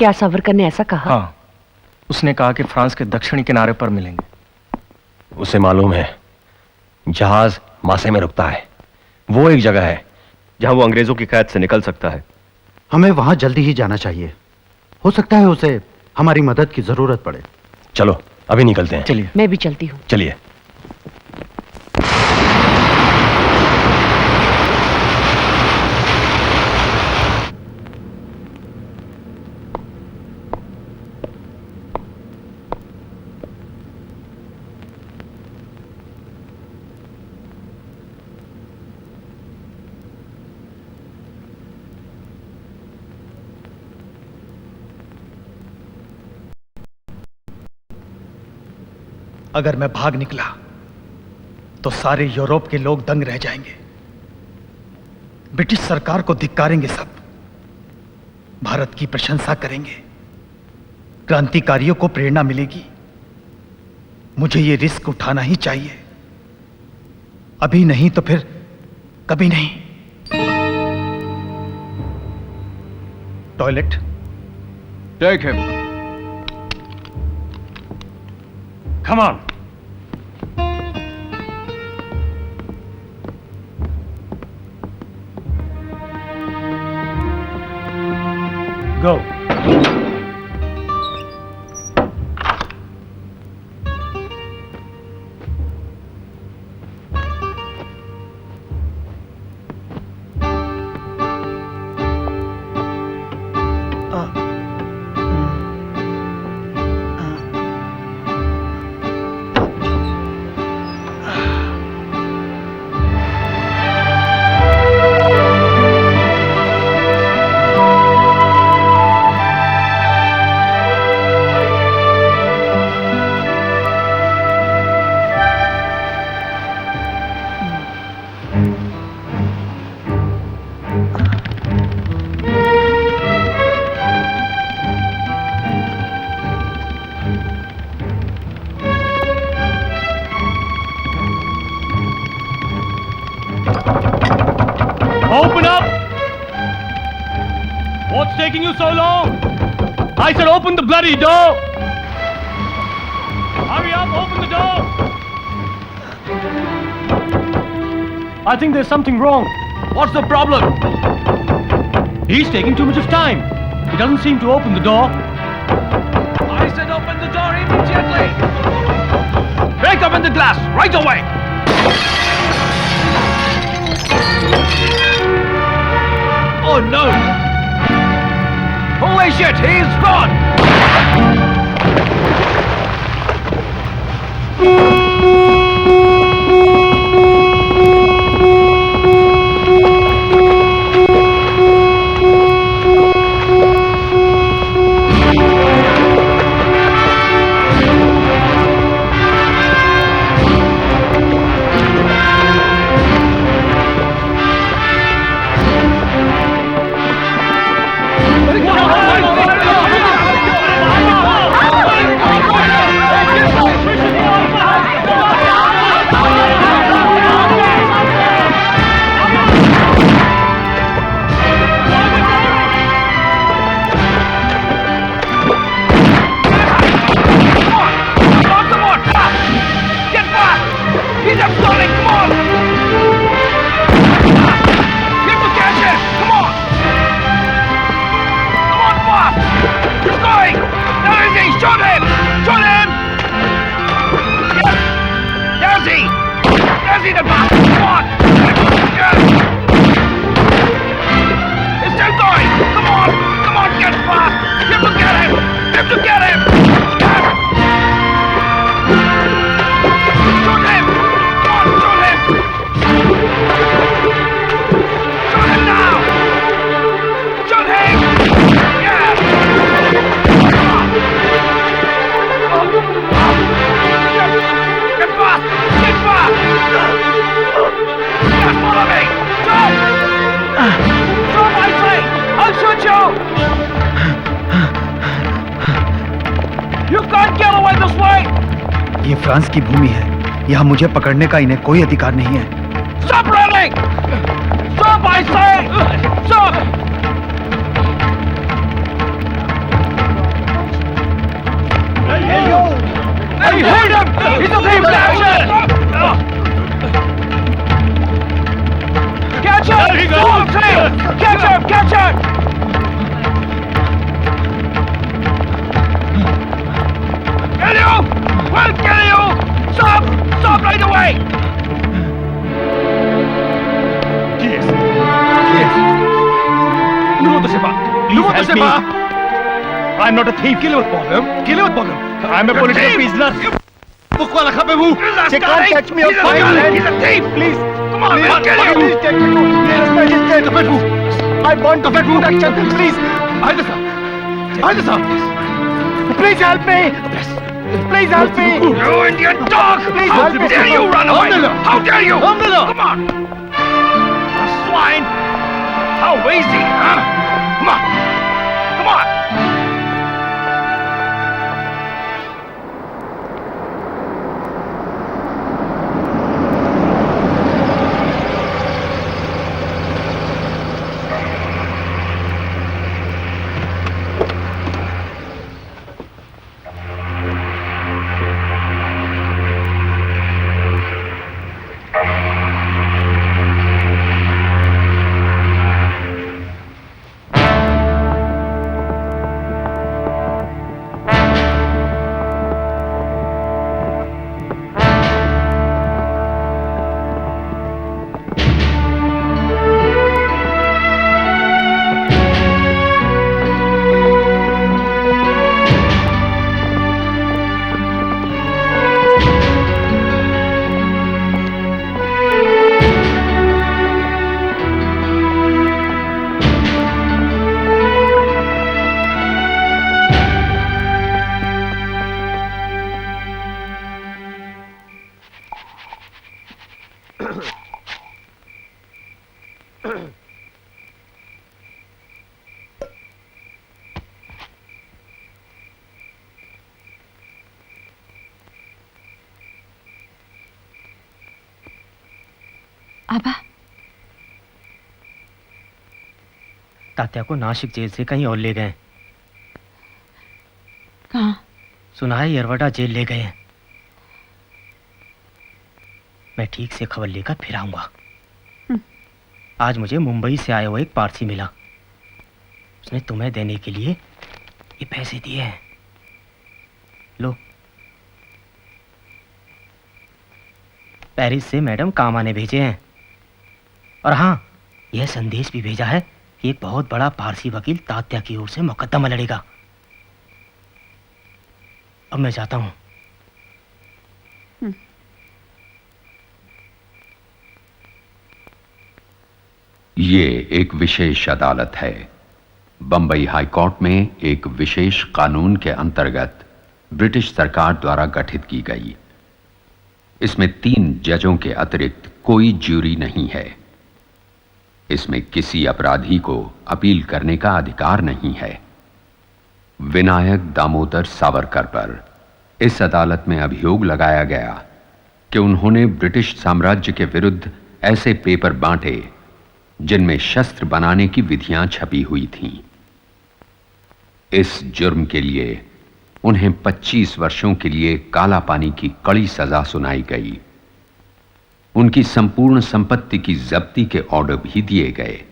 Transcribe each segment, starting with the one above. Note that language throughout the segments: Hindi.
क्या सावरकर ने ऐसा कहा? हाँ, उसने कहा कि फ्रांस के दक्षिणी किनारे पर मिलेंगे। उसे मालूम है जहाज मासे में रुकता है। वो एक जगह है जहां वो अंग्रेजों की कैद से निकल सकता है। हमें वहां जल्दी ही जाना चाहिए। हो सकता है उसे हमारी मदद की जरूरत पड़े। चलो अभी निकलते हैं। चलिए। मैं भी चलती हूँ। चलिए। अगर मैं भाग निकला तो सारे यूरोप के लोग दंग रह जाएंगे। ब्रिटिश सरकार को धिक्कारेंगे सब, भारत की प्रशंसा करेंगे, क्रांतिकारियों को प्रेरणा मिलेगी। मुझे ये रिस्क उठाना ही चाहिए। अभी नहीं तो फिर कभी नहीं। Toilet. Take him. Come on. Go. Open up! What's taking you so long? I said open the bloody door! Hurry up, open the door! I think there's something wrong. What's the problem? He's taking too much of time. He doesn't seem to open the door. I said open the door immediately! Break open the glass right away! Oh no! Holy shit, he's gone! ये फ्रांस की भूमि है। यहाँ मुझे पकड़ने का इन्हें कोई अधिकार नहीं है। Stop running! Stop, I say! Stop! me. I'm not a thief. Kill him, Bogum. Kill him, Bogum. I'm a political prisoner. Book wala khabe hu. They can't catch me on fire. He's a thief. Please. Come on, I'll kill you. Please take me. Please take me. I want protection. Please. Aida sir. Please help me. Please help me. You Indian dog. Please help me. How dare you run away? How dare you? Come on. Swine. How easy, huh? Come on. Come on. आबा, तात्या को नासिक जेल से कहीं और ले गए। कहाँ? सुना है यरवटा जेल ले गए हैं। मैं ठीक से खबर लेकर फिर आऊंगा। आज मुझे मुंबई से आया हुआ एक पारसी मिला। उसने तुम्हें देने के लिए ये पैसे दिए हैं। लो। पेरिस से मैडम कामा ने भेजे हैं। और हाँ, यह संदेश भी भेजा है कि एक बहुत बड़ा पारसी वकील तात्या की ओर से मुकदमा लड़ेगा। अब मैं जाता हूं। ये एक विशेष अदालत है। बंबई हाई कोर्ट में एक विशेष कानून के अंतर्गत ब्रिटिश सरकार द्वारा गठित की गई। इसमें 3 जजों के अतिरिक्त कोई ज्यूरी नहीं है। इसमें किसी अपराधी को अपील करने का अधिकार नहीं है। विनायक दामोदर सावरकर पर इस अदालत में अभियोग लगाया गया कि उन्होंने ब्रिटिश साम्राज्य के विरुद्ध ऐसे पेपर बांटे जिनमें शस्त्र बनाने की विधियां छपी हुई थीं। इस जुर्म के लिए उन्हें 25 वर्षों के लिए काला पानी की कड़ी सजा सुनाई गई। उनकी संपूर्ण संपत्ति की जब्ती के ऑर्डर भी दिए गए।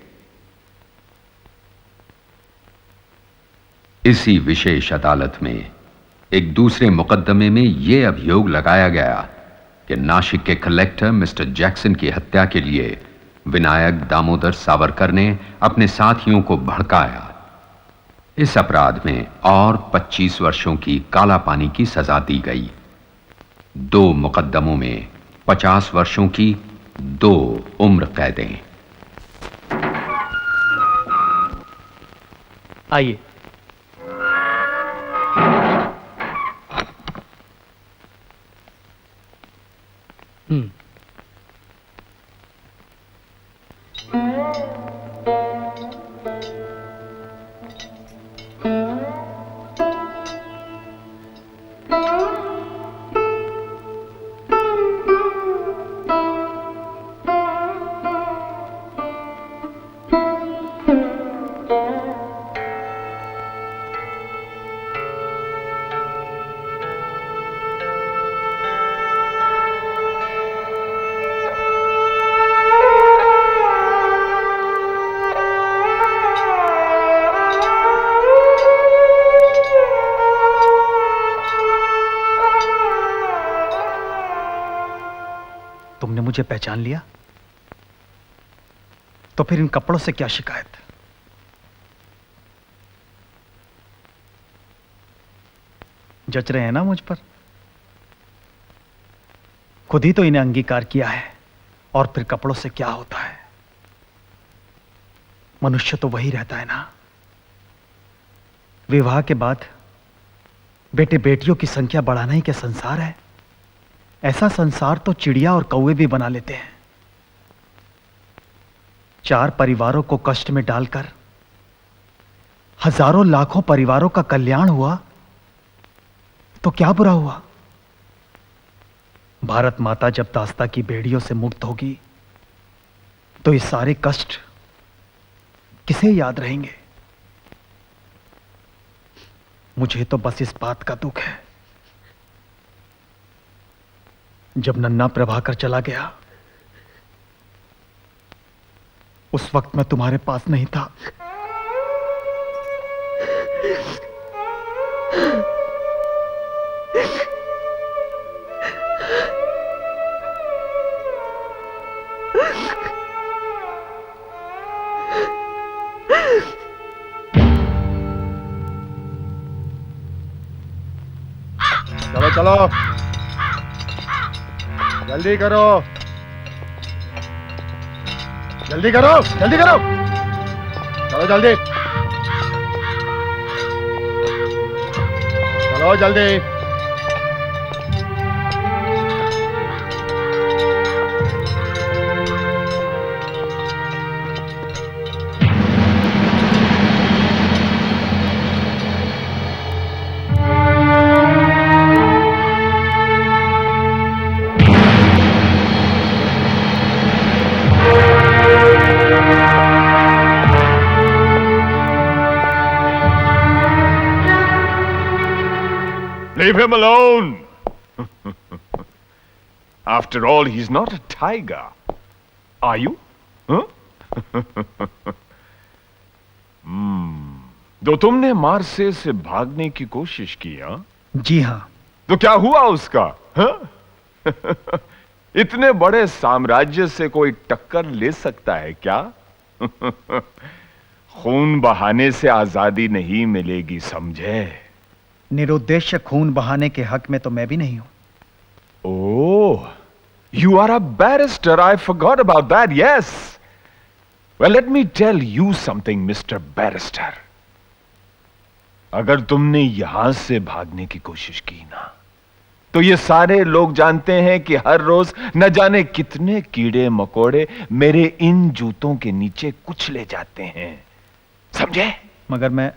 इसी विशेष अदालत में एक दूसरे मुकदमे में यह अभियोग लगाया गया कि नासिक के कलेक्टर मिस्टर जैक्सन की हत्या के लिए विनायक दामोदर सावरकर ने अपने साथियों को भड़काया। इस अपराध में और 25 वर्षों की काला पानी की सजा दी गई। 2 मुकदमों में 50 वर्षों की 2 उम्र कैदें। आइए। तुमने मुझे पहचान लिया? तो फिर इन कपड़ों से क्या शिकायत? जच रहे हैं ना मुझ पर? खुद ही तो इन्हें अंगीकार किया है, और फिर कपड़ों से क्या होता है? मनुष्य तो वही रहता है ना। विवाह के बाद बेटे बेटियों की संख्या बढ़ाना ही क्या संसार है? ऐसा संसार तो चिड़िया और कौवे भी बना लेते हैं। 4 परिवारों को कष्ट में डालकर हजारों लाखों परिवारों का कल्याण हुआ तो क्या बुरा हुआ? भारत माता जब दास्ता की बेड़ियों से मुक्त होगी तो ये सारे कष्ट किसे याद रहेंगे? मुझे तो बस इस बात का दुख है, जब नन्ना प्रभाकर चला गया उस वक्त मैं तुम्हारे पास नहीं था। चलो चलो, जल्दी करो, जल्दी करो, जल्दी करो, चलो जल्दी, चलो जल्दी। Leave him alone. After all, he's not a tiger. Are you? Huh? तो तुमने मार्से से भागने की कोशिश की, हाँ? जी हां। तो क्या हुआ उसका? हाँ? इतने बड़े साम्राज्य से कोई टक्कर ले सकता है क्या? खून बहाने से आजादी नहीं मिलेगी, समझे? निरुद्देश्य खून बहाने के हक में तो मैं भी नहीं हूं। Oh, you are a barrister. I forgot about that. Yes. Well, let me tell you something, Mr. Barrister. अगर तुमने यहां से भागने की कोशिश की ना, तो ये सारे लोग जानते हैं कि हर रोज न जाने कितने कीड़े मकोड़े मेरे इन जूतों के नीचे कुचले जाते हैं, समझे? मगर मैं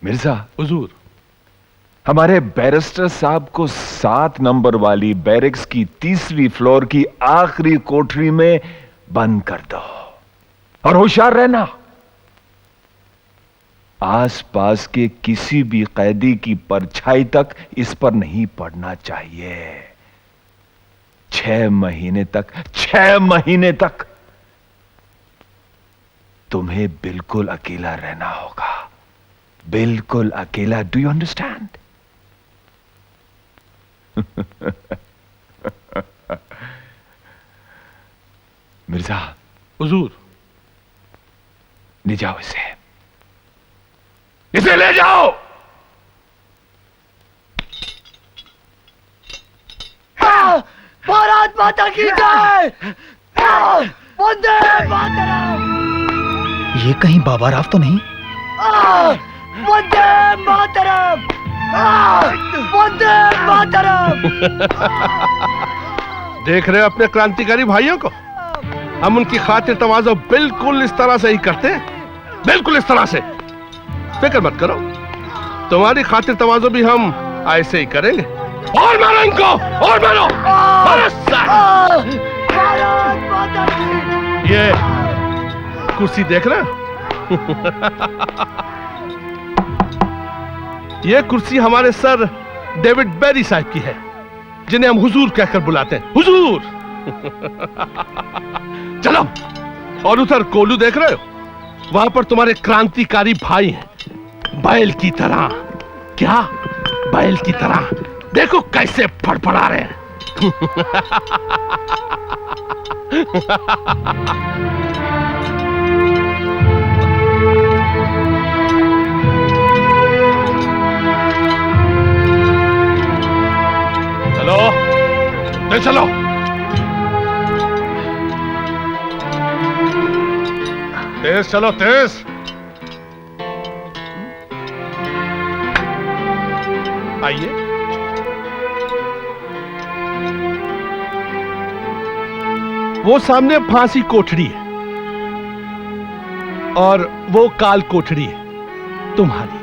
मिर्जा हुजूर, हमारे बैरिस्टर साहब को 7 नंबर वाली बैरिक्स की 3वीं फ्लोर की आखिरी कोठरी में बंद कर दो, और होशियार रहना, आसपास के किसी भी कैदी की परछाई तक इस पर नहीं पड़ना चाहिए। 6 महीने तक तुम्हें बिल्कुल अकेला रहना होगा, बिल्कुल अकेला। Do you understand? मिर्जा हुजूर, ले जाओ इसे ले जाओ। भारत माता की जय, वंदे मातरम। ये कहीं बाबा राव तो नहीं? वंदे मातरम, वंदे मातरम। देख रहे हो अपने क्रांतिकारी भाइयों को? हम उनकी खातिर तवाज़ो बिल्कुल इस तरह से ही करते हैं, बिल्कुल इस तरह से। फिक्र मत करो, तुम्हारी खातिर तवाज़ो भी हम ऐसे ही करेंगे। और मारो इनको, और मारो। ये कुर्सी देख रहे हो? ये कुर्सी हमारे सर डेविड बेरी साहब की है, जिन्हें हम हुजूर कहकर बुलाते हैं। हुजूर। चलो, और उधर कोलू देख रहे हो? वहां पर तुम्हारे क्रांतिकारी भाई हैं, बैल की तरह। क्या? बैल की तरह। देखो कैसे फड़फड़ा रहे हैं। ले चलो। तेज चलो, तेज। आइए। वो सामने फांसी कोठरी है और वो काल कोठरी है तुम्हारी,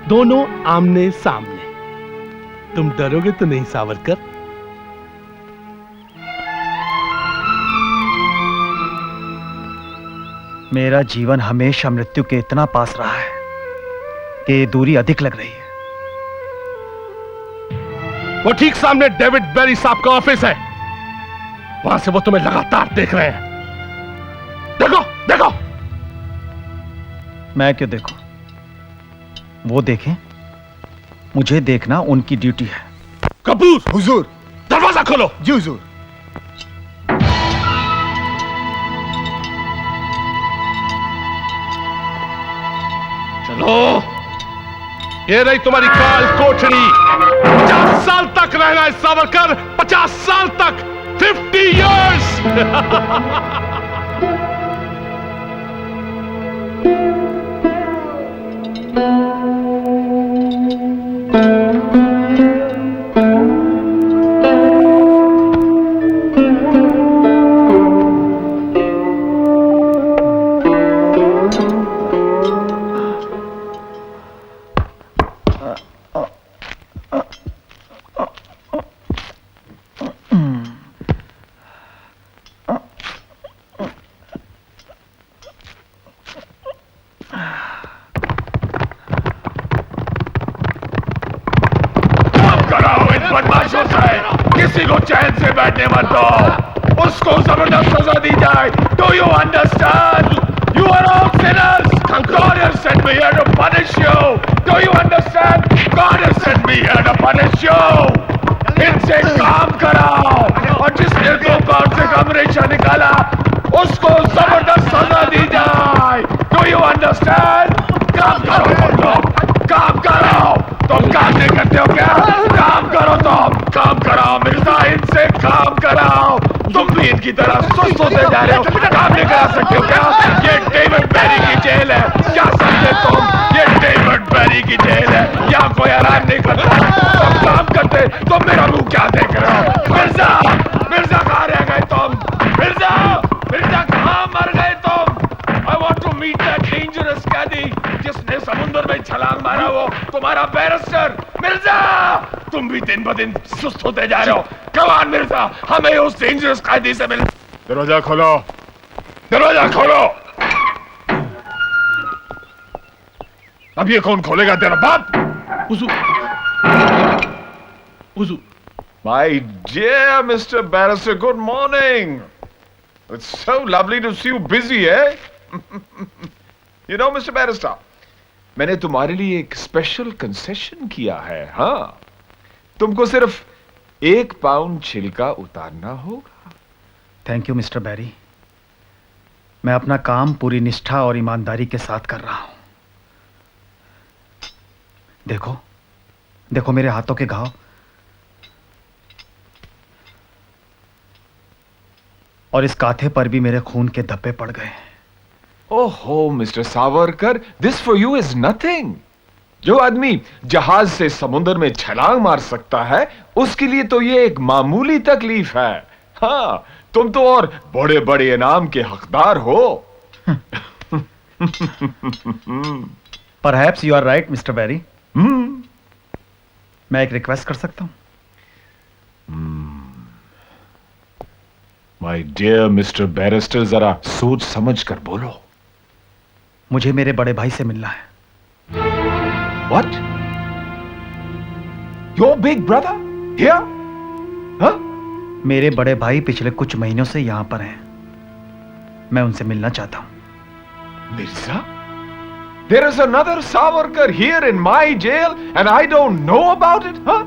दोनों आमने सामने। तुम डरोगे तो नहीं सावरकर? मेरा जीवन हमेशा मृत्यु के इतना पास रहा है कि ये दूरी अधिक लग रही है। वो ठीक सामने डेविड बेरी साहब का ऑफिस है, वहां से वो तुम्हें लगातार देख रहे हैं। देखो देखो। मैं क्यों देखूं? वो देखें, मुझे देखना उनकी ड्यूटी है। कपूर, हुजूर, दरवाजा खोलो। जी हुजूर। चलो, ये रही तुम्हारी काल कोठरी। 50 साल तक रहना है सावरकर, 50 साल तक, 50 years। किसी को चैन से बैठने मत दो, उसको जबरदस्त सजा दी जाए। Do you understand? You are all sinners. God has sent me here to punish you. Do you understand? God has sent me here to punish you. इनसे काम कराओ और जिसने दो पाउंड से कम रेशा निकाला उसको जबरदस्त सजा दी जाए। Do you understand? काम करो तुम लोग, काम करो। तुम काम नहीं करते हो क्या? काम करो, तुम काम कराओ मिर्जा, इनसे काम कराओ। तुम भी इनकी तरह सुस्त होते जा रहे हो, काम नहीं करा सकते हो क्या? ये डेविड बेरी की जेल है, क्या समझे तुम? ये डेविड बेरी की जेल है, यहाँ कोई आराम नहीं करता। तुम काम करते, तुम मेरा मुंह क्या देख रहे हो? मिर्जा, मिर्जा कहाँ रह गए तुम? मिर्जा, मिर्जा कहाँ मर गए तुम? I want to meet that dangerous कैदी जिसने समुद्र में छलांग मारा, वो तुम्हारा बैरिस्टर। मिर्जा, तुम भी दिन ब दिन सुस्त होते जा रहे हो। कमान मिर्जा, हमें उस डेंजरस कैदी से मिल। दरवाजा खोलो, दरवाजा खोलो। अब ये कौन खोलेगा? तेरा बाप? My dear Mr. Barrister, good morning. It's so lovely to see you busy, eh? You know, Mr. Barrister, मैंने तुम्हारे लिए एक स्पेशल कंसेशन किया है। हाँ, तुमको सिर्फ 1 पाउंड छिलका उतारना होगा। थैंक यू मिस्टर बेरी, मैं अपना काम पूरी निष्ठा और ईमानदारी के साथ कर रहा हूं। देखो, देखो मेरे हाथों के घाव, और इस कांधे पर भी मेरे खून के धब्बे पड़ गए हैं। ओहो mister Savarkar, this for you is nothing. जो आदमी जहाज से समुद्र में छलांग मार सकता है, उसके लिए तो ये एक मामूली तकलीफ है। हाँ, तुम तो और बड़े बड़े इनाम के हकदार हो। Perhaps you are right mister Berry. मैं एक रिक्वेस्ट कर सकता हूं? माय डियर मिस्टर बैरिस्टर, जरा सोच समझ कर बोलो। मुझे मेरे बड़े भाई से मिलना है। What? Your big brother here? Huh? मेरे बड़े भाई पिछले कुछ महीनों से यहां पर हैं। मैं उनसे मिलना चाहता हूं। Mirza? There is another Savarkar here in my jail and I don't know about it, huh?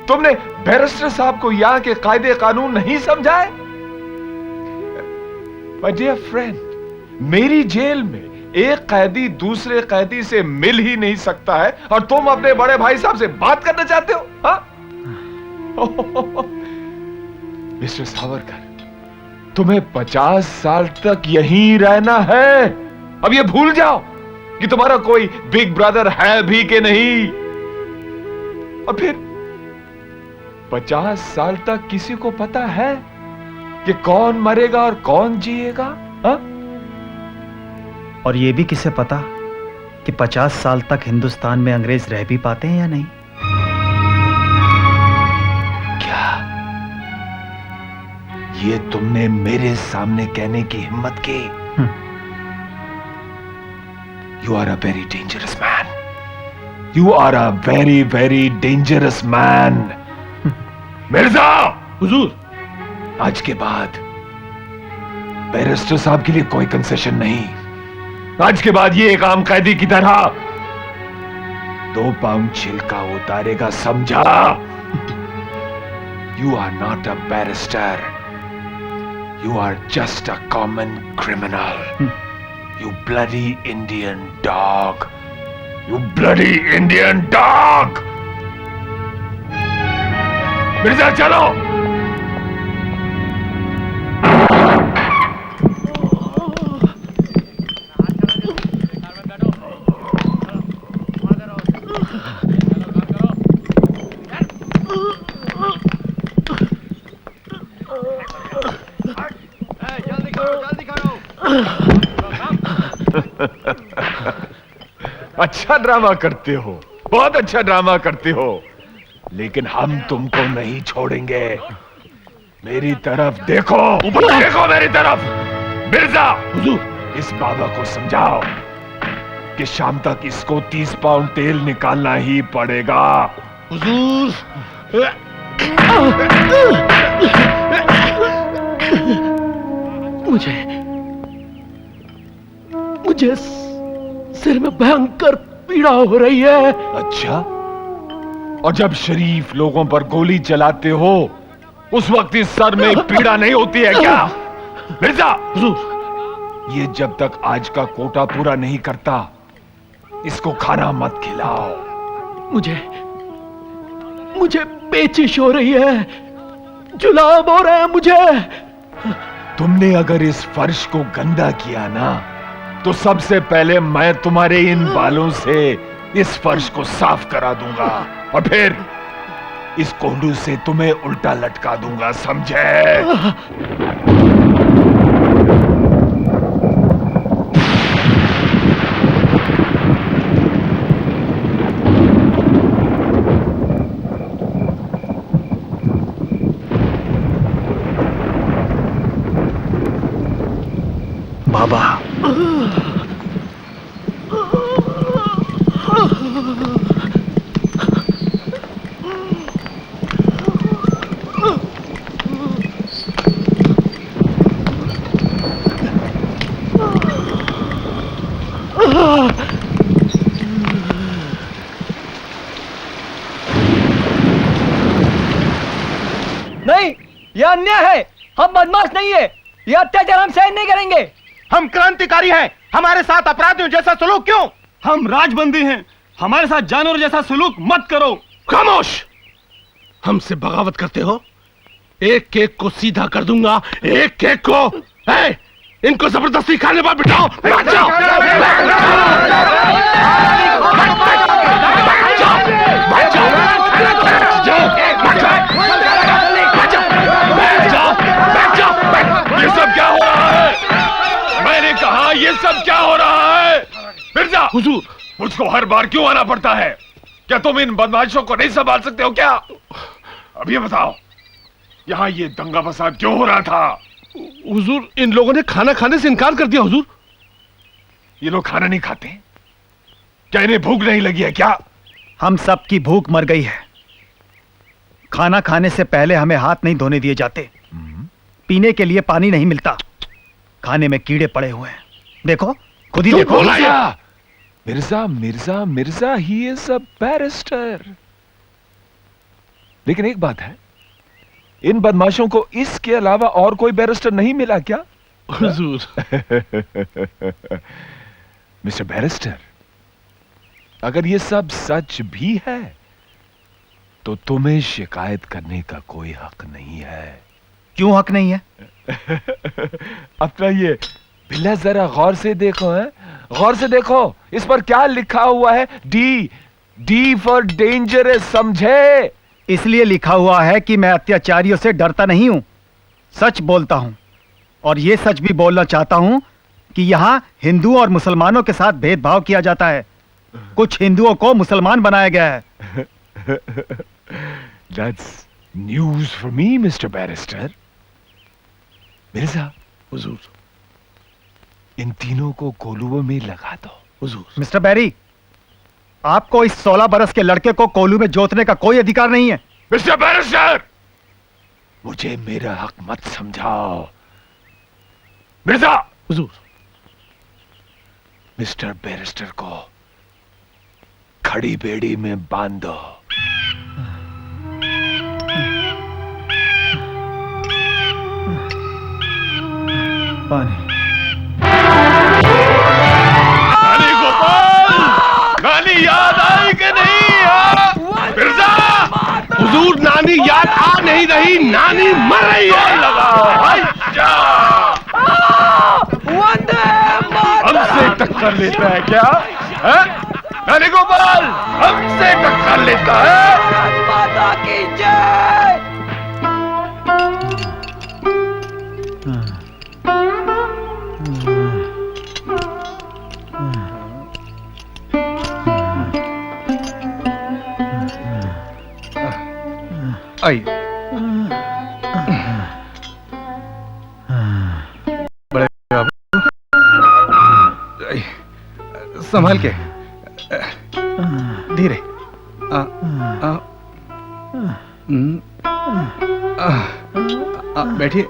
तुमने बैरिस्टर साहब को यहां के कायदे कानून नहीं समझाए? My dear friend, मेरी जेल में एक कैदी दूसरे कैदी से मिल ही नहीं सकता है और तुम अपने बड़े भाई साहब से बात करना चाहते हो? हाँ? मिस्टर सावरकर, तुम्हें 50 साल तक यहीं रहना है। अब ये भूल जाओ कि तुम्हारा कोई बिग ब्रदर है भी कि नहीं। और फिर 50 साल तक किसी को पता है कि कौन मरेगा और कौन जिएगा? हा? और ये भी किसे पता कि 50 साल तक हिंदुस्तान में अंग्रेज रह भी पाते हैं या नहीं? क्या ये तुमने मेरे सामने कहने की हिम्मत की? You are a very dangerous man. You are a very very dangerous man. Mirza! हुजूर, आज के बाद बैरिस्टर साहब के लिए कोई कंसेशन नहीं। आज के बाद ये एक आम कैदी की तरह 2 पाउंड छिलका उतारेगा, समझा? You are not a barrister, you are just a common criminal. You bloody Indian dog, you bloody Indian dog. Mirza चलो। अच्छा ड्रामा करते हो, बहुत अच्छा ड्रामा करते हो, लेकिन हम तुमको नहीं छोड़ेंगे। मेरी तरफ देखो, देखो मेरी तरफ। मिर्जा, हुजूर, इस बाबा को समझाओ कि शाम तक इसको 30 पाउंड तेल निकालना ही पड़ेगा। हुजूर, मुझे सिर में भयंकर पीड़ा हो रही है। अच्छा, और जब शरीफ लोगों पर गोली चलाते हो उस वक्त इस सर में पीड़ा नहीं होती है क्या? मिर्जा, हुजूर, ये जब तक आज का कोटा पूरा नहीं करता इसको खाना मत खिलाओ। मुझे पेचिश हो रही है, जुलाब हो रहा है मुझे। तुमने अगर इस फर्श को गंदा किया ना तो सबसे पहले मैं तुम्हारे इन बालों से इस फर्श को साफ करा दूंगा और फिर इस कोंडू से तुम्हें उल्टा लटका दूंगा, समझे? बाबा, नहीं, यह अन्याय है। हम बदमाश नहीं है, यह अत्याचार हम सहन नहीं करेंगे। हम क्रांतिकारी हैं, हमारे साथ अपराधियों जैसा सलूक क्यों? हम राजबंदी हैं, हमारे साथ जानवर जैसा सलूक मत करो। खामोश! हमसे बगावत करते हो? एक एक को सीधा कर दूंगा, एक एक को। इनको जबरदस्ती खाने पर बिठाओ। बैठ जाओ, ये सब क्या हो रहा है? मैंने कहा ये सब क्या हो रहा है? मिर्जा, हुजूर, मुझको हर बार क्यों आना पड़ता है? क्या तुम इन बदमाशों को नहीं संभाल सकते हो क्या? अब ये बताओ, यहाँ ये दंगा फसाद क्यों हो रहा था? हुजूर, इन लोगों ने खाना खाने से इनकार कर दिया। हुजूर, ये लोग खाना नहीं खाते? क्या इन्हें भूख नहीं लगी है क्या? हम सब की भूख मर गई है। खाना खाने से पहले हमें हाथ नहीं धोने दिए जाते, पीने के लिए पानी नहीं मिलता, खाने में कीड़े पड़े हुए हैं। देखो, खुद ही देखो। Mirza, Mirza, Mirza, he is a barrister. लेकिन एक बात है, इन बदमाशों को इसके अलावा और कोई बैरिस्टर नहीं मिला क्या? हुजूर। मिस्टर बैरिस्टर, अगर ये सब सच भी है तो तुम्हें शिकायत करने का कोई हक नहीं है। क्यों हक नहीं है? अपना ये बिल्ला जरा गौर से देखो, है गौर से देखो, इस पर क्या लिखा हुआ है? डी, डी फॉर डेंजरस, समझे? इसलिए लिखा हुआ है कि मैं अत्याचारियों से डरता नहीं हूं, सच बोलता हूं। और ये सच भी बोलना चाहता हूं कि यहां हिंदुओं और मुसलमानों के साथ भेदभाव किया जाता है। कुछ हिंदुओं को मुसलमान बनाया गया है। That's news for me, Mr. Barrister. Mirza, हुजूर, इन तीनों को कोलुओं में लगा दो। हुजूर। मिस्टर बैरी, आपको इस 16 बरस के लड़के को कोलू में जोतने का कोई अधिकार नहीं है। मिस्टर बैरिस्टर, मुझे मेरा हक मत समझाओ। मिर्जा, हुजूर, मिस्टर बैरिस्टर को खड़ी बेड़ी में बांध दो। पानी। नानी गोपाल, नानी याद आई कि नहीं? मिर्जा, हुजूर, नानी याद आ नहीं रही, नानी मर रही है। हमसे टक्कर लेता है क्या? है? नानी गोपाल, हमसे टक्कर लेता है? माता की जय। आइए। बड़े बाबू, संभाल के, धीरे। बैठिए।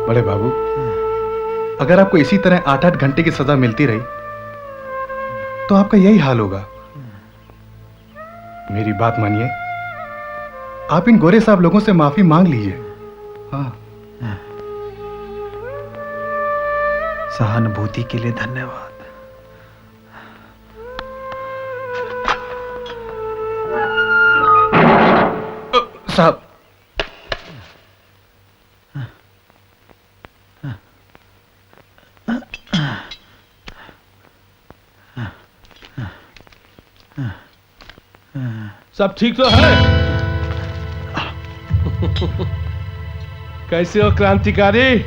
बड़े बाबू, अगर आपको इसी तरह 8-8 घंटे की सजा मिलती रही तो आपका यही हाल होगा। मेरी बात मानिए, आप इन गोरे साहब लोगों से माफी मांग लीजिए। हाँ। सहानुभूति के लिए धन्यवाद। साहब, सब ठीक तो है? कैसे हो क्रांतिकारी?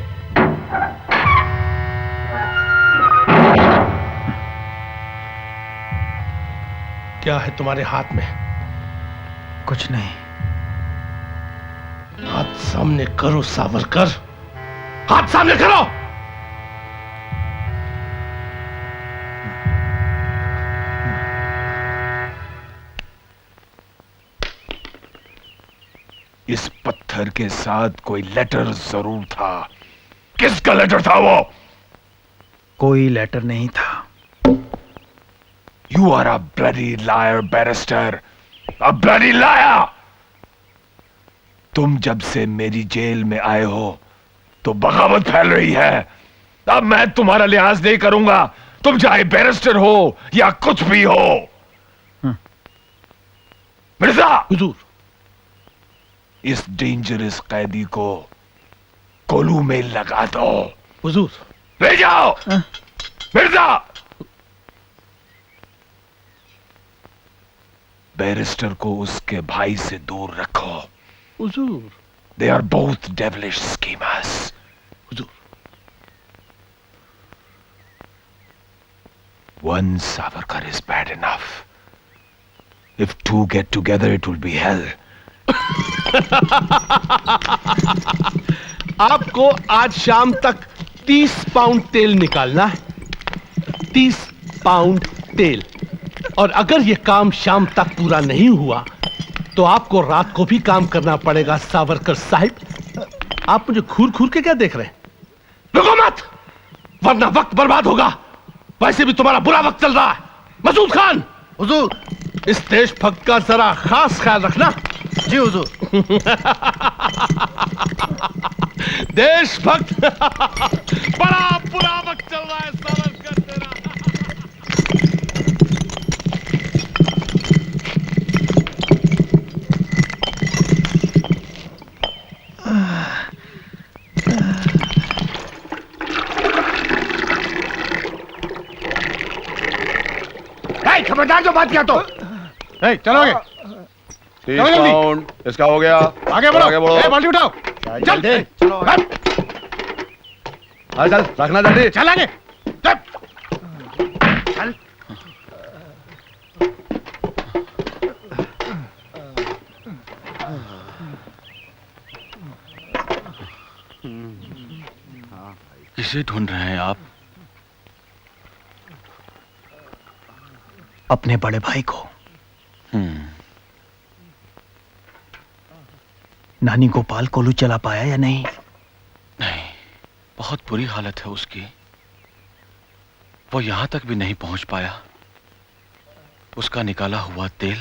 क्या है तुम्हारे हाथ में? कुछ नहीं। हाथ सामने करो सावरकर, हाथ सामने करो। इस पत्थर के साथ कोई लेटर जरूर था। किसका लेटर था वो? कोई लेटर नहीं था। You are a bloody liar, barrister. A bloody liar! तुम जब से मेरी जेल में आए हो तो बगावत फैल रही है। अब मैं तुम्हारा लिहाज नहीं करूंगा, तुम चाहे बैरिस्टर हो या कुछ भी हो। मिर्जा, हुजूर, इस डेंजरस कैदी को कोलू में लगा दो। हुजूर, ले जाओ। मिर्जा, बैरिस्टर को उसके भाई से दूर रखो। हुजूर, They are both devilish schemers. Hazur, One Savarkar is bad enough. If two get together, it will be hell. आपको आज शाम तक 30 पाउंड तेल निकालना है। 30 पाउंड तेल। और अगर यह काम शाम तक पूरा नहीं हुआ तो आपको रात को भी काम करना पड़ेगा सावरकर साहिब। आप मुझे घूर घूर के क्या देख रहे हैं? रुको मत, वरना वक्त बर्बाद होगा। वैसे भी तुम्हारा बुरा वक्त चल रहा है। मसूद खान, हुजूर। इस देशभक्त का जरा खास ख्याल रखना। जी हुजूर। देशभक्त बड़ा बुरा वक्त चल रहा है सावरकर तेरा। खबरदार जो बात किया तो। चलो आगे। 30 पाउंड इसका हो गया। आगे बढ़ो, आगे बढ़ो। बाल्टी उठाओ। जल्दी चलो। चल रखना जल्दी। चल आगे। चल। किसे ढूंढ रहे हैं आप? अपने बड़े भाई को। नानी गोपाल कोलू चला पाया या नहीं? नहीं, बहुत बुरी हालत है उसकी। वो यहां तक भी नहीं पहुंच पाया। उसका निकाला हुआ तेल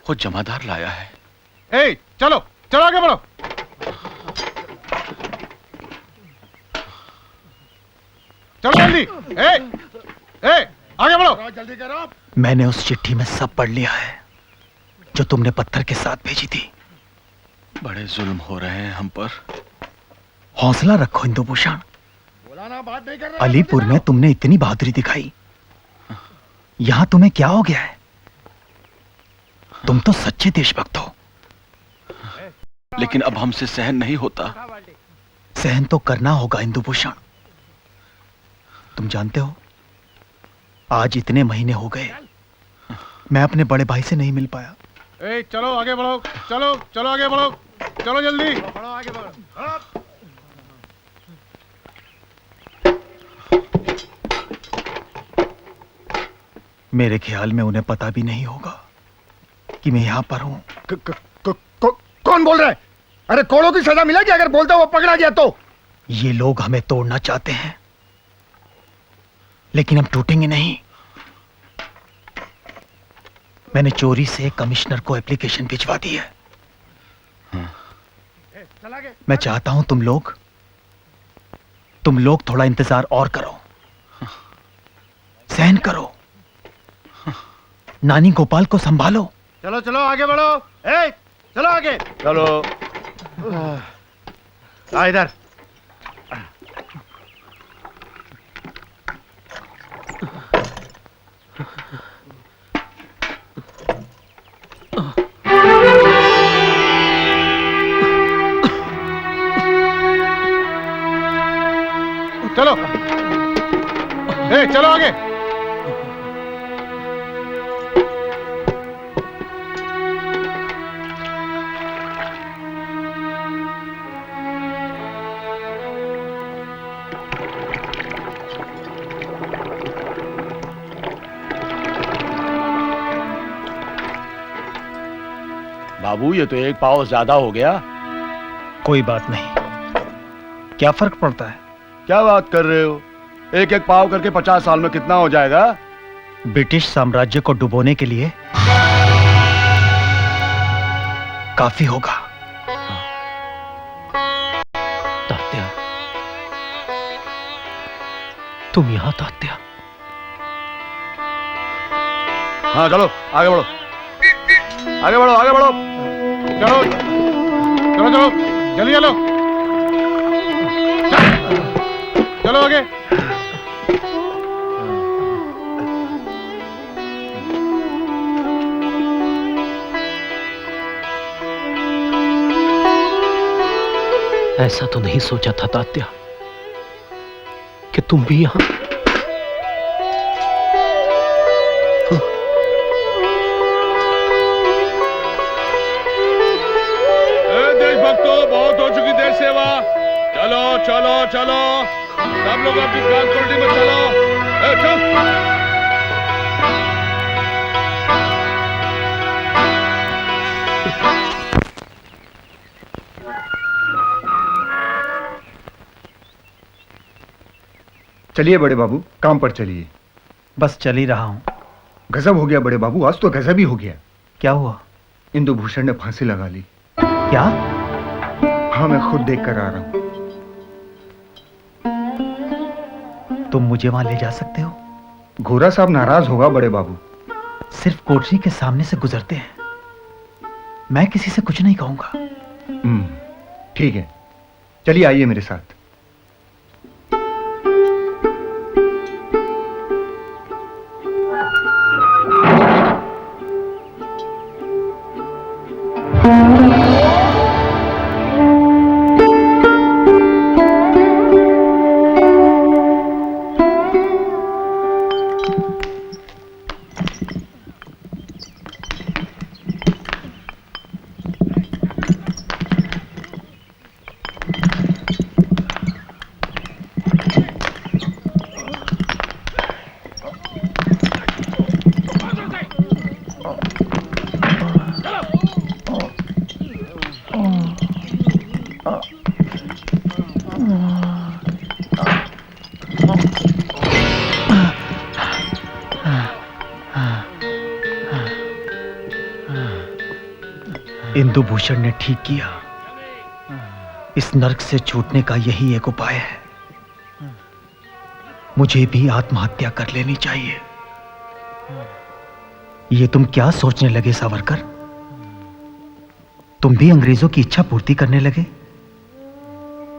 वो जमादार लाया है। चलो चलो आगे बढ़ो। चलो जल्दी। आगे बढ़ो। जल्दी करो। मैंने उस चिट्ठी में सब पढ़ लिया है जो तुमने पत्थर के साथ भेजी थी। बड़े जुल्म हो रहे हैं हम पर। हौसला रखो इंदुभूषण। बात नहीं कर रहे। अलीपुर में तुमने इतनी बहादुरी दिखाई, यहां तुम्हें क्या हो गया है? तुम तो सच्चे देशभक्त हो। लेकिन अब हमसे सहन नहीं होता। सहन तो करना होगा इंदुभूषण। तुम जानते हो, आज इतने महीने हो गए मैं अपने बड़े भाई से नहीं मिल पाया। चलो आगे बढ़ो। चलो चलो आगे बढ़ो। चलो जल्दी। बढ़ो आगे बढ़ो। मेरे ख्याल में उन्हें पता भी नहीं होगा कि मैं यहां पर हूं। कौन बोल रहा है? अरे कोड़ों की सजा मिलेगी अगर बोलता हुआ पकड़ा गया तो। ये लोग हमें तोड़ना चाहते हैं, लेकिन हम टूटेंगे नहीं। मैंने चोरी से कमिश्नर को एप्लीकेशन भिजवा दी है। मैं चाहता हूं तुम लोग थोड़ा इंतजार और करो, सहन करो, नानी गोपाल को संभालो। चलो चलो आगे बढ़ो। चलो आगे। चलो आ इधर। चलो चलो आगे। बाबू ये तो एक पाव ज्यादा हो गया। कोई बात नहीं, क्या फर्क पड़ता है? क्या बात कर रहे हो? एक एक पाव करके 50 साल में कितना हो जाएगा? ब्रिटिश साम्राज्य को डुबोने के लिए काफी होगा। तात्या, तुम यहां तात्या? हाँ चलो आगे बढ़ो। आगे बढ़ो आगे बढ़ो। चलो चलो चलो जल्दी चलो। चलो आगे। ऐसा तो नहीं सोचा था तात्या कि तुम भी यहां। देशभक्तों, बहुत हो चुकी देश सेवा। चलो चलो चलो सब लोग अपनी ट्रांसपोर्टी में चलो। चल। चलिए बड़े बाबू, काम पर चलिए। बस चल ही रहा हूं। गजब हो गया बड़े बाबू, आज तो गजब ही हो गया। क्या हुआ? इंदुभूषण ने फांसी लगा ली। क्या? हाँ मैं खुद देख कर आ रहा हूं। तुम मुझे वहां ले जा सकते हो? घोरा साहब नाराज होगा बड़े बाबू। सिर्फ कोठरी के सामने से गुजरते हैं, मैं किसी से कुछ नहीं कहूंगा। ठीक है, चलिए आइए मेरे साथ। इंदु भूषण ने ठीक किया। इस नर्क से छूटने का यही एक उपाय है। मुझे भी आत्महत्या कर लेनी चाहिए। ये तुम क्या सोचने लगे सावरकर? तुम भी अंग्रेजों की इच्छा पूर्ति करने लगे?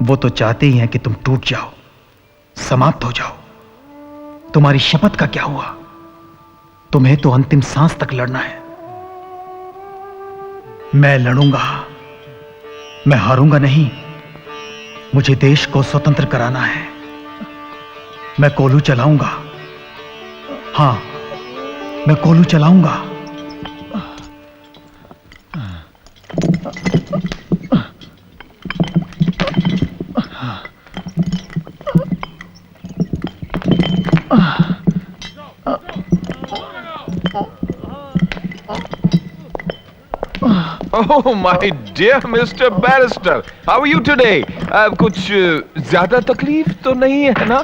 वो तो चाहते ही हैं कि तुम टूट जाओ, समाप्त हो जाओ। तुम्हारी शपथ का क्या हुआ? तुम्हें तो अंतिम सांस तक लड़ना है। मैं लड़ूंगा, मैं हारूंगा नहीं। मुझे देश को स्वतंत्र कराना है। मैं कोलू चलाऊंगा। हां, मैं कोलू चलाऊंगा। Oh my dear Mr. Barrister, how are you today? कुछ ज्यादा तकलीफ तो नहीं है ना?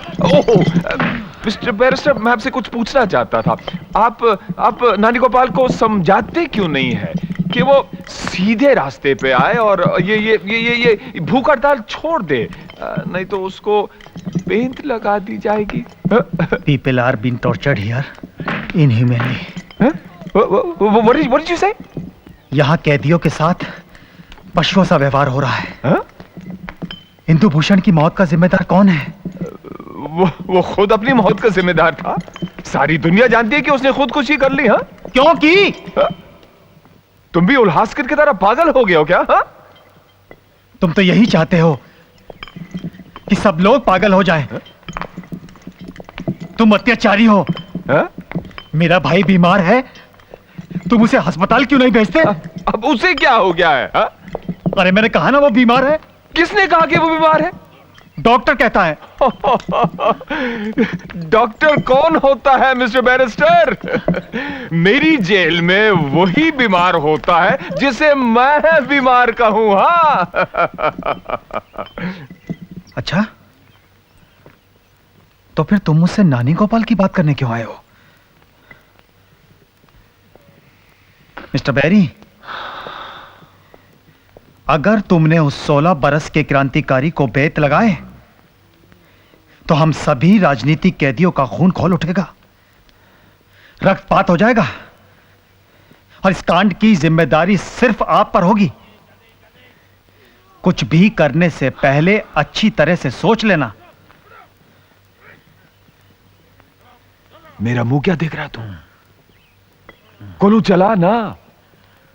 मिस्टर बैरिस्टर, मैं आपसे कुछ पूछना चाहता था। आप नानी गोपाल को समझाते क्यों नहीं है कि वो सीधे रास्ते पे आए और ये भूख हड़ताल छोड़ दे, नहीं तो उसको पेंट लगा दी जाएगी। People are being tortured here inhumanly. What did you say? यहाँ कैदियों के साथ पशुओं सा व्यवहार हो रहा है। इंदु भूषण की मौत का जिम्मेदार कौन है? वो खुद अपनी मौत का जिम्मेदार था। सारी दुनिया जानती है कि उसने खुदकुशी कर ली। हाँ, क्यों की? तुम भी उल्हासकर की तरह पागल हो गए हो क्या? हाँ, तुम तो यही चाहते हो कि सब लोग पागल हो जाएं। तुम अत्याचारी हो। मेरा भाई बीमार है, तुम उसे अस्पताल क्यों नहीं भेजते? अब उसे क्या हो गया है? अरे मैंने कहा ना वो बीमार है। किसने कहा कि वो बीमार है? डॉक्टर कहता है। डॉक्टर कौन होता है मिस्टर बैरिस्टर? मेरी जेल में वही बीमार होता है जिसे मैं बीमार कहूं। हाँ। अच्छा, तो फिर तुम मुझसे नानी गोपाल की बात करने क्यों आए हो? मिस्टर बैरी, अगर तुमने उस 16 बरस के क्रांतिकारी को बेत लगाए तो हम सभी राजनीतिक कैदियों का खून खौल उठेगा, रक्तपात हो जाएगा और इस कांड की जिम्मेदारी सिर्फ आप पर होगी। कुछ भी करने से पहले अच्छी तरह से सोच लेना। मेरा मुंह क्या देख रहा है तू? कोलू चला ना,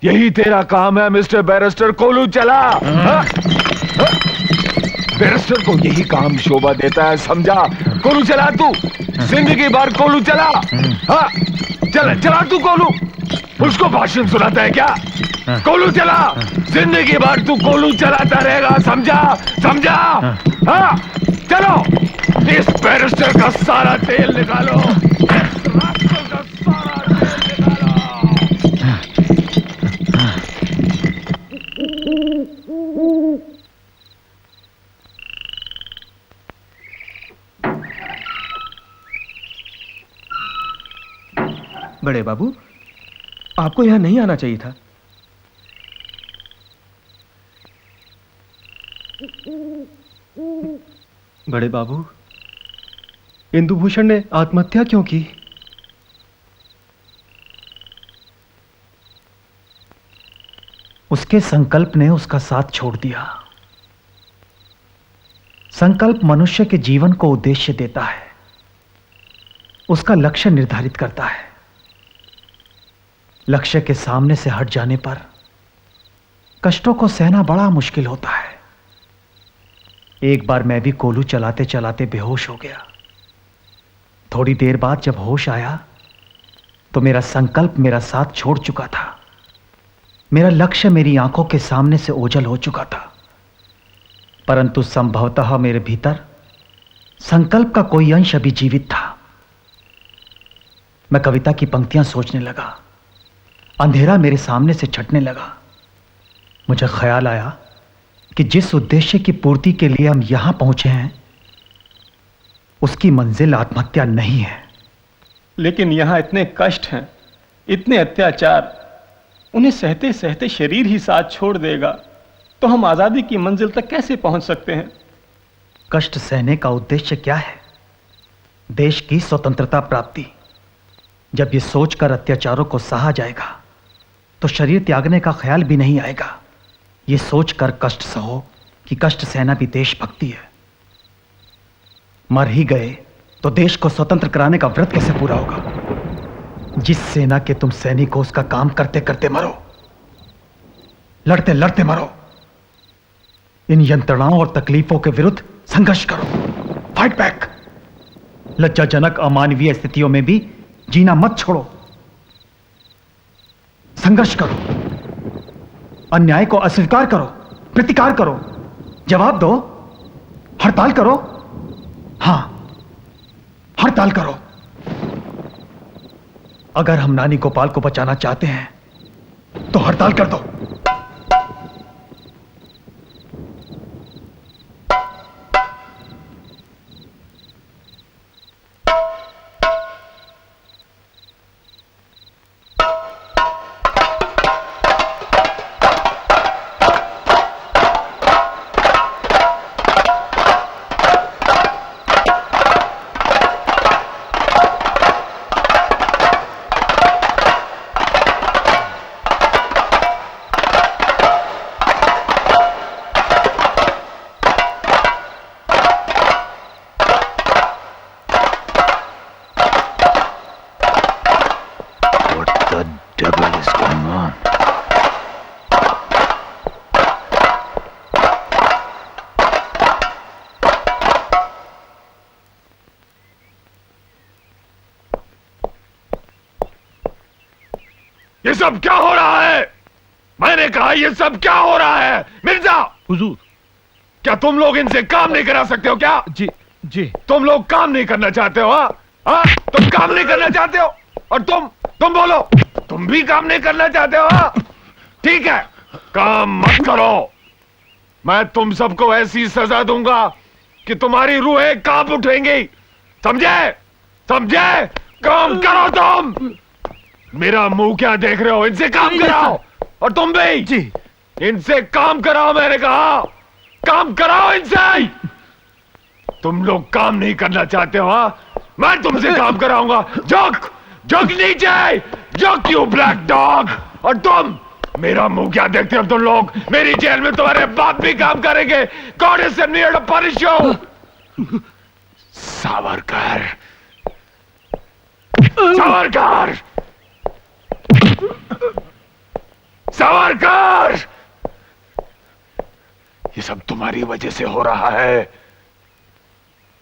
यही तेरा काम है मिस्टर बैरिस्टर। कोलू चला। बैरिस्टर को यही काम शोभा देता है, समझा? कोलू चला तू, जिंदगी भर कोलू चला। हाँ, चला तू कोलू। उसको भाषण सुनाता है क्या? कोलू चला, जिंदगी भर तू कोलू चलाता रहेगा, समझा? हाँ, चलो, इस बैरिस्टर का सारा तेल निकालो। बड़े बाबू, आपको यहां नहीं आना चाहिए था। बड़े बाबू, इंदु भूषण ने आत्महत्या क्यों की? उसके संकल्प ने उसका साथ छोड़ दिया। संकल्प मनुष्य के जीवन को उद्देश्य देता है, उसका लक्ष्य निर्धारित करता है। लक्ष्य के सामने से हट जाने पर कष्टों को सहना बड़ा मुश्किल होता है। एक बार मैं भी कोलू चलाते चलाते बेहोश हो गया। थोड़ी देर बाद जब होश आया तो मेरा संकल्प मेरा साथ छोड़ चुका था। मेरा लक्ष्य मेरी आंखों के सामने से ओझल हो चुका था, परंतु संभवतः मेरे भीतर संकल्प का कोई अंश अभी जीवित था। मैं कविता की पंक्तियां सोचने लगा। अंधेरा मेरे सामने से छटने लगा। मुझे ख्याल आया कि जिस उद्देश्य की पूर्ति के लिए हम यहां पहुंचे हैं उसकी मंजिल आत्महत्या नहीं है। लेकिन यहां इतने कष्ट हैं, इतने अत्याचार, उन्हें सहते सहते शरीर ही साथ छोड़ देगा तो हम आजादी की मंजिल तक कैसे पहुंच सकते हैं? कष्ट सहने का उद्देश्य क्या है? देश की स्वतंत्रता प्राप्ति। जब यह सोचकर अत्याचारों को सहा जाएगा तो शरीर त्यागने का ख्याल भी नहीं आएगा। यह सोचकर कष्ट सहो कि कष्ट सहना भी देशभक्ति है। मर ही गए तो देश को स्वतंत्र कराने का व्रत कैसे पूरा होगा? जिस सेना के तुम सैनिक हो उसका काम करते करते मरो, लड़ते लड़ते मरो। इन यंत्रणाओं और तकलीफों के विरुद्ध संघर्ष करो, फाइट बैक। लज्जाजनक अमानवीय स्थितियों में भी जीना मत छोड़ो, संघर्ष करो, अन्याय को अस्वीकार करो, प्रतिकार करो, जवाब दो, हड़ताल करो। हां, हड़ताल करो। अगर हम नानी गोपाल को बचाना चाहते हैं तो हड़ताल कर दो। ये सब क्या हो रहा है? मैंने कहा ये सब क्या हो रहा है? मिर्जा! हुजूर। क्या तुम लोग इनसे काम नहीं करा सकते हो क्या? जी जी। तुम लोग काम नहीं करना चाहते हो? हाँ, तुम काम नहीं करना चाहते हो? और तुम बोलो, तुम भी काम नहीं करना चाहते हो? हाँ? ठीक है, काम मत करो। मैं तुम सबको ऐसी सजा दूंगा कि तुम्हारी रूहें कांप उठेंगी। समझे? समझे? काम करो तुम। मेरा मुंह क्या देख रहे हो? इनसे काम कराओ। और तुम भी जी, इनसे काम कराओ। मैंने कहा काम कराओ इनसे। तुम लोग काम नहीं करना चाहते हो? हाँ, मैं तुमसे काम कराऊंगा। झुक नीचे, झुक यू ब्लैक डॉग। और तुम, मेरा मुंह क्या देखते हो तुम लोग? मेरी जेल में तुम्हारे बाप भी काम करेंगे। God is near to punish you. Savarkar, Savarkar, Savarkar! ये सब तुम्हारी वजह से हो रहा है।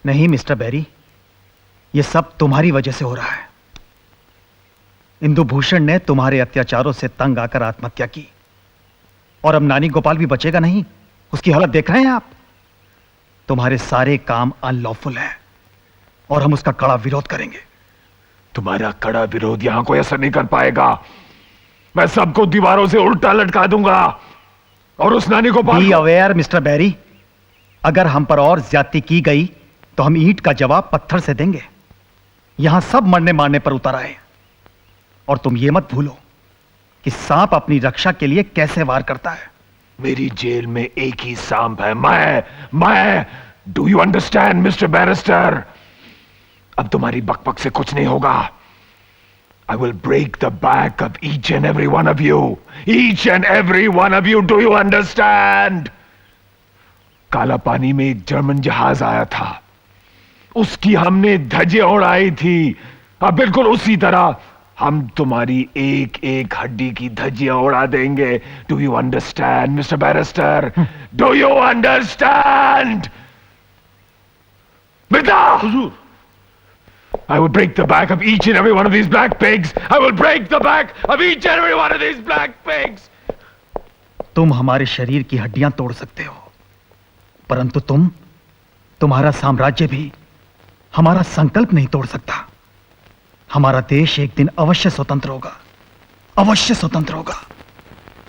नहीं मिस्टर बैरी, ये सब तुम्हारी वजह से हो रहा है। इंदुभूषण ने तुम्हारे अत्याचारों से तंग आकर आत्महत्या की और अब नानी गोपाल भी बचेगा नहीं। उसकी हालत देख रहे हैं आप। तुम्हारे सारे काम अनलॉफुल हैं और हम उसका कड़ा विरोध करेंगे। तुम्हारा कड़ा विरोध यहां कोई असर नहीं कर पाएगा। मैं सबको दीवारों से उल्टा लटका दूंगा और उस नानी को बी अवेयर मिस्टर बैरी, अगर हम पर और ज्यादती की गई तो हम ईंट का जवाब पत्थर से देंगे। यहां सब मरने मारने पर उतर आए और तुम ये मत भूलो कि सांप अपनी रक्षा के लिए कैसे वार करता है। मेरी जेल में एक ही सांप है, मैं। Do you understand mister barrister? अब तुम्हारी बकबक से कुछ नहीं होगा। I will break the back of each and every one of you. Each and every one of you. Do you understand? काला पानी में एक जर्मन जहाज आया था, उसकी हमने धज्जियां उड़ाई थी। अब बिल्कुल उसी तरह हम तुम्हारी एक एक हड्डी की धज्जियां उड़ा देंगे। Do you understand, Mr. Barrister? Do you understand? Mirza! Hazur. I will break the back of each and every one of these black pigs. I will break the back of each and every one of these black pigs. तुम हमारे शरीर की हड्डियां तोड़ सकते हो, परंतु तुम्हारा साम्राज्य भी हमारा संकल्प नहीं तोड़ सकता। हमारा देश एक दिन अवश्य स्वतंत्र होगा, अवश्य स्वतंत्र होगा।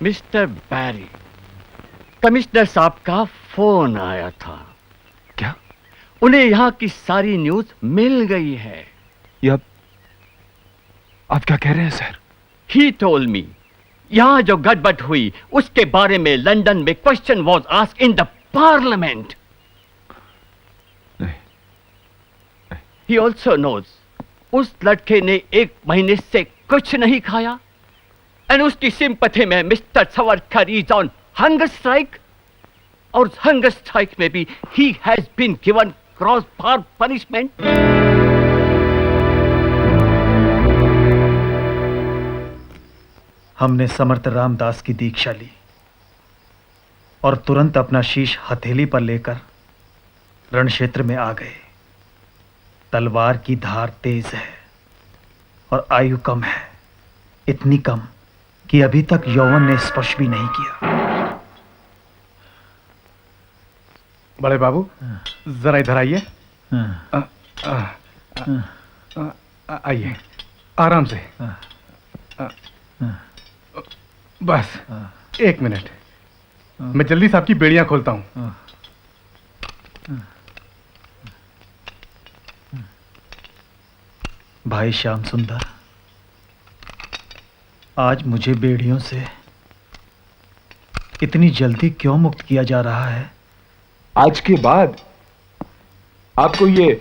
मिस्टर बैरी, कमिश्नर साहब का फोन आया था। क्या? उन्हें यहाँ की सारी न्यूज मिल गई है। ये आप क्या कह रहे हैं सर? ही टोल्ड मी यहाँ जो गड़बड़ हुई उसके बारे में लंदन में question was asked in the parliament. He also knows उस लड़के ने 1 महीने से कुछ नहीं खाया एंड उसकी सिंपथी में mister Savarkar is on hunger strike, और हंगर स्ट्राइक में भी he has been given cross bar punishment. हमने समर्थ रामदास की दीक्षा ली और तुरंत अपना शीश हथेली पर लेकर रण क्षेत्र में आ गए। तलवार की धार तेज है और आयु कम है, इतनी कम कि अभी तक यौवन ने स्पर्श भी नहीं किया। बड़े बाबू जरा इधर आइए। आइए आराम से। बस 1 मिनट, मैं जल्दी से आपकी बेड़ियां खोलता हूं। भाई श्याम सुंदर, आज मुझे बेड़ियों से इतनी जल्दी क्यों मुक्त किया जा रहा है? आज के बाद आपको ये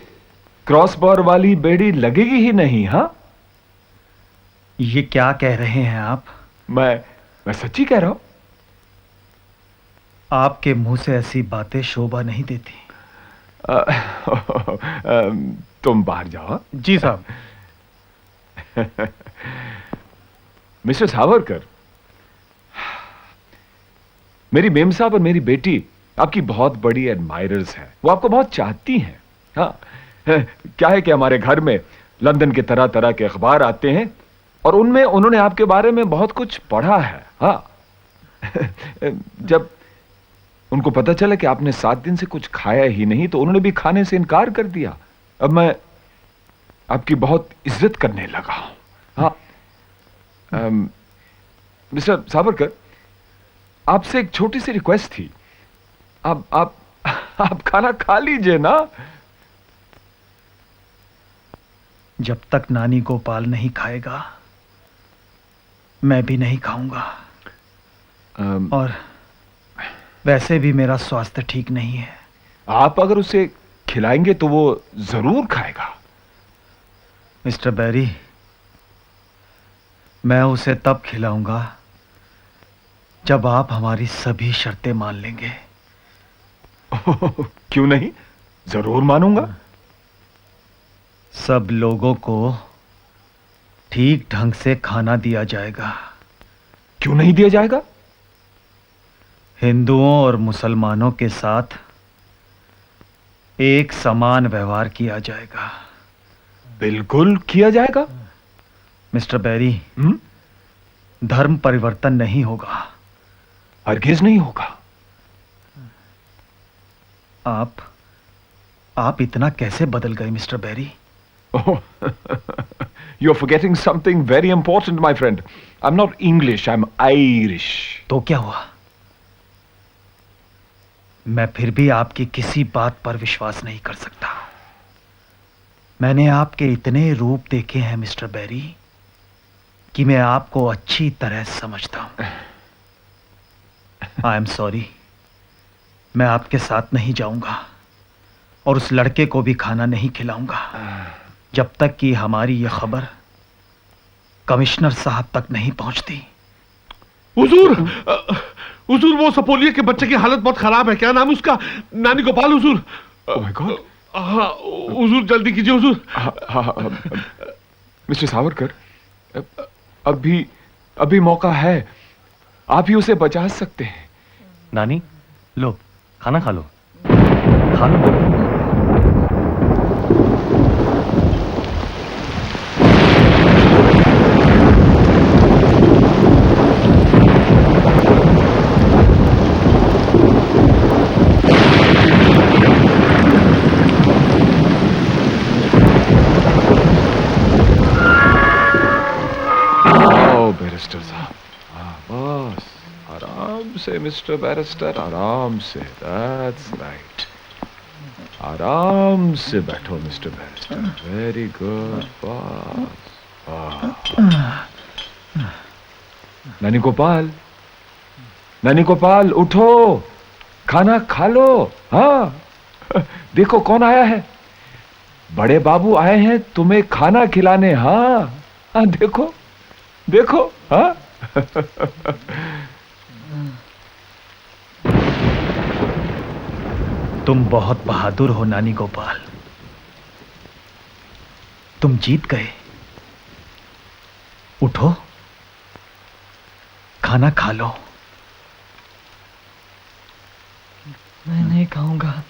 क्रॉस बार वाली बेड़ी लगेगी ही नहीं। हाँ, ये क्या कह रहे हैं आप? मैं सच्ची कह रहा हूं। आपके मुंह से ऐसी बातें शोभा नहीं देती। तुम बाहर जाओ। जी साहब। मिस्टर सावरकर, मेरी मेम साहब और मेरी बेटी आपकी बहुत बड़ी एडमायरर्स हैं। वो आपको बहुत चाहती हैं। हाँ, क्या है कि हमारे घर में लंदन के तरह तरह के अखबार आते हैं और उनमें उन्होंने आपके बारे में बहुत कुछ पढ़ा है। हाँ, जब उनको पता चला कि आपने 7 दिन से कुछ खाया ही नहीं तो उन्होंने भी खाने से इनकार कर दिया। अब मैं आपकी बहुत इज्जत करने लगा हूं। हाँ, मिस्टर सावरकर, आपसे एक छोटी सी रिक्वेस्ट थी। आप खाना खा लीजिए ना। जब तक नानी गोपाल नहीं खाएगा मैं भी नहीं खाऊंगा। और वैसे भी मेरा स्वास्थ्य ठीक नहीं है। आप अगर उसे खिलाएंगे तो वो जरूर खाएगा। मिस्टर बैरी, मैं उसे तब खिलाऊंगा जब आप हमारी सभी शर्तें मान लेंगे। क्यों नहीं, जरूर मानूंगा। सब लोगों को ठीक ढंग से खाना दिया जाएगा। क्यों नहीं दिया जाएगा? हिंदुओं और मुसलमानों के साथ एक समान व्यवहार किया जाएगा। बिल्कुल किया जाएगा। मिस्टर बैरी, धर्म परिवर्तन नहीं होगा। हरगिज नहीं होगा। आप इतना कैसे बदल गए mister Barry? You're forgetting something very important, my friend. I'm not English, I'm Irish. तो क्या हुआ? मैं फिर भी आपकी किसी बात पर विश्वास नहीं कर सकता। मैंने आपके इतने रूप देखे हैं मिस्टर बैरी कि मैं आपको अच्छी तरह समझता हूं। आई एम सॉरी, मैं आपके साथ नहीं जाऊंगा और उस लड़के को भी खाना नहीं खिलाऊंगा जब तक कि हमारी यह खबर कमिश्नर साहब तक नहीं पहुंचती। हुजूर, हुजूर वो सपोलिया के बच्चे की हालत बहुत खराब है। क्या नाम है उसका? नानी गोपाल हुजूर। Oh my God. हाँ हुजूर, जल्दी कीजिए हुजूर। मिस्टर सावरकर, अभी मौका है। आप ही उसे बचा सकते हैं। नानी, लो खाना खा लो, खा लो। बैरिस्टर साहब, बस आराम से मिस्टर बैरिस्टर, आराम से। दैट्स राइट, आराम से बैठो मिस्टर बैरिस्टर। वेरी गुड, बस। नानी गोपाल, नानी गोपाल उठो, खाना खा लो। हाँ, देखो कौन आया है। बड़े बाबू आए हैं तुम्हें खाना खिलाने। हाँ हाँ, देखो देखो। हाँ तुम बहुत बहादुर हो नानी गोपाल, तुम जीत गए। उठो, खाना खा लो। मैं नहीं खाऊंगा।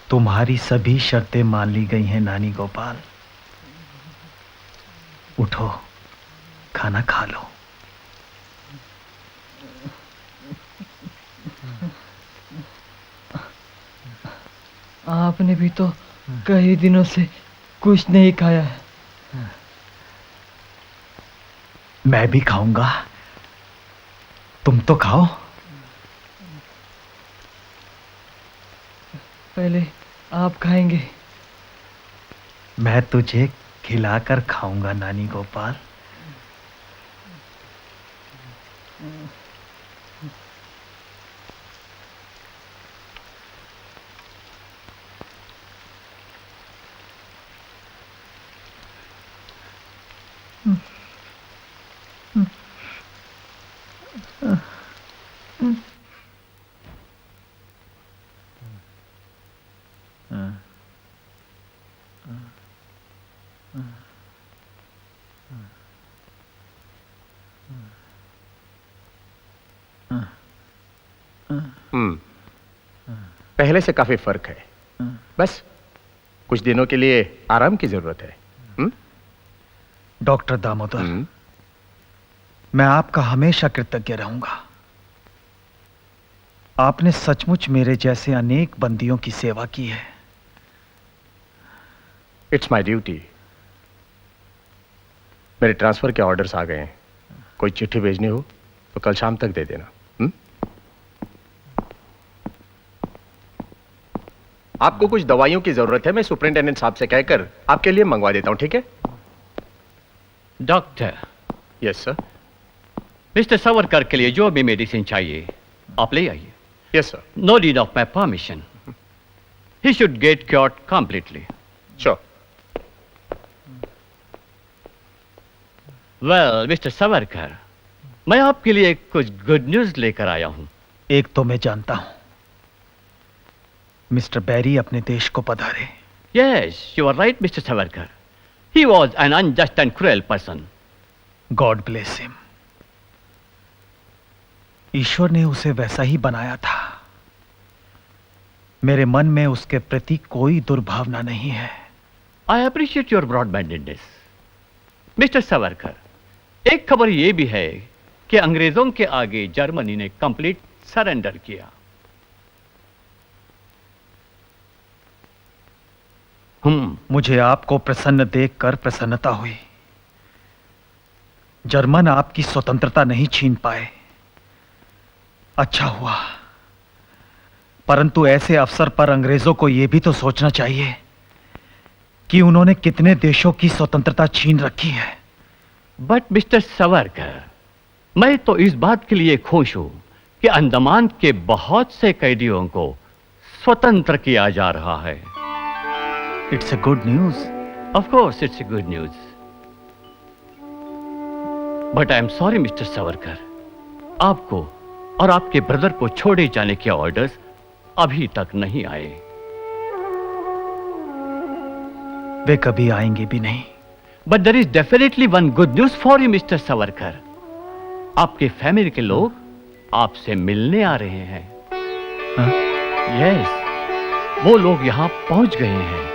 तुम्हारी सभी शर्तें मान ली गई हैं नानी गोपाल। उठो, खाना खा लो। आपने भी तो कई दिनों से कुछ नहीं खाया है। मैं भी खाऊंगा, तुम तो खाओ। पहले आप खाएंगे। मैं तुझे खिलाकर खाऊंगा नानी गोपाल। पहले से काफी फर्क है। बस कुछ दिनों के लिए आराम की जरूरत है। डॉक्टर दामोदर, मैं आपका हमेशा कृतज्ञ रहूंगा। आपने सचमुच मेरे जैसे अनेक बंदियों की सेवा की है। It's my duty. मेरे ट्रांसफर के ऑर्डर्स आ गए हैं। कोई चिट्ठी भेजनी हो तो कल शाम तक दे देना। आपको कुछ दवाइयों की जरूरत है, मैं सुपरिंटेंडेंट साहब से कहकर आपके लिए मंगवा देता हूं, ठीक है? Doctor. Yes sir. Mister Savarkar के लिए जो भी मेडिसिन चाहिए आप ले आइए। Yes sir. No need of my permission. He should get cured completely. Sure. Well mister Savarkar, मैं आपके लिए कुछ गुड न्यूज लेकर आया हूं। एक तो मैं जानता हूं, मिस्टर बैरी अपने देश को पधारे। Yes, you are right, Mr. Savarkar. He was an unjust and cruel person. God bless him. ईश्वर ने उसे वैसा ही बनाया था। मेरे मन में उसके प्रति कोई दुर्भावना नहीं है। I appreciate your broad-mindedness. Mr. Savarkar, एक खबर यह भी है कि अंग्रेजों के आगे जर्मनी ने कंप्लीट सरेंडर किया। मुझे आपको प्रसन्न देखकर प्रसन्नता हुई। जर्मन आपकी स्वतंत्रता नहीं छीन पाए, अच्छा हुआ। परंतु ऐसे अवसर पर अंग्रेजों को यह भी तो सोचना चाहिए कि उन्होंने कितने देशों की स्वतंत्रता छीन रखी है। बट मिस्टर सावरकर, मैं तो इस बात के लिए खुश हूं कि अंडमान के बहुत से कैदियों को स्वतंत्र किया जा रहा है। It's a good news. Of course, it's a good news. But I am sorry, Mr. Savarkar. आपको और आपके ब्रदर को छोड़े जाने के ऑर्डर्स अभी तक नहीं आए। वे कभी आएंगे भी नहीं। But there is definitely one good news for you, Mr. Savarkar. आपके फैमिली के लोग आपसे मिलने आ रहे हैं। Yes, वो लोग यहां पहुंच गए हैं।